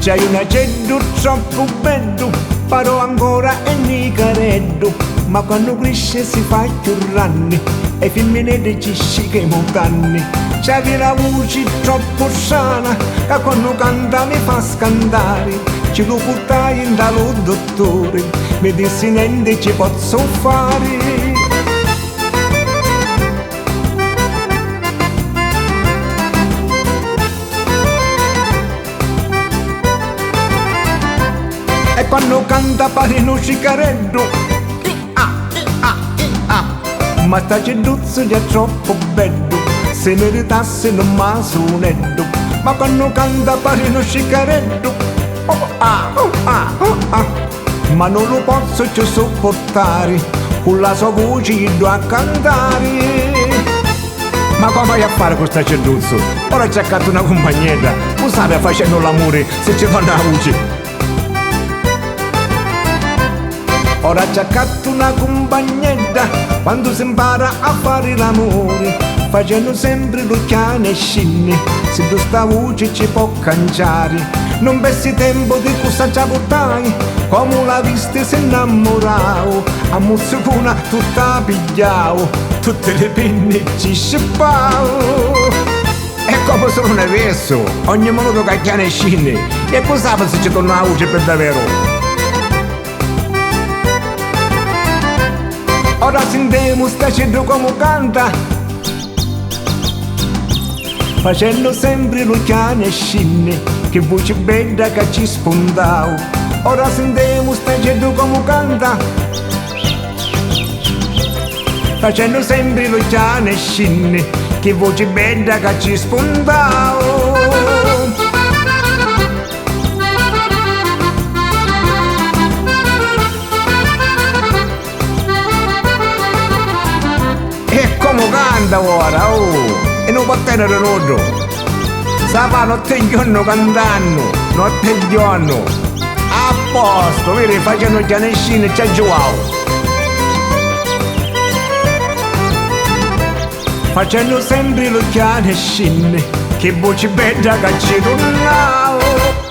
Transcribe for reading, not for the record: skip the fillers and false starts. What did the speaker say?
C'hai un accento troppo bello, parlo ancora e mi careddo, ma quando cresce si fa più ranni e femminile ci scicca i montanni. C'hai una voce troppo sana che quando canta mi fa scandare. Ci lo portai in dallo dottore, mi dissi niente ci posso fare. E quando canta pare uno cicaretto, ma sta ceduzzo è troppo bello, se meritasse non ma sonetto. Ma quando canta pare uno cicaretto, ma non lo posso più sopportare, con la sua voce io a cantare. Ma come vai a fare questo ceduzzo? Ora c'è accanto una compagnetta, tu sape facendo l'amore se ci fanno la voce. Ora c'è accanto una compagnetta, quando si impara a fare l'amore, facendo sempre l'occhiane e scinne, se tu sta voce ci può cangiare. Non persi tempo di cosa già portai, come la vista si innamoravo, a muzzicona tutta pigliavo, tutte le penne ci scippavo. E come sono ne verso, ogni minuto cacchiane e scinne, e cosa fa se ci torna la voce per davvero? Ora sentiamo sta cedro come canta, facendo sempre l'occhiane e scinne, che voce bella che ci spondavo. Ora sentiamo sta cedro come canta, facendo sempre l'occhiane e scinne, che voce bella che ci spondavo. E come canta ora, oh, e non può tenere rodo. Sa fa notte e giorno cantando, notte e giorno. A posto, vedi, facendo già ne scene, c'è Joao. Facendo sempre l'occhiale e scene, che voce bella che ci tornavo.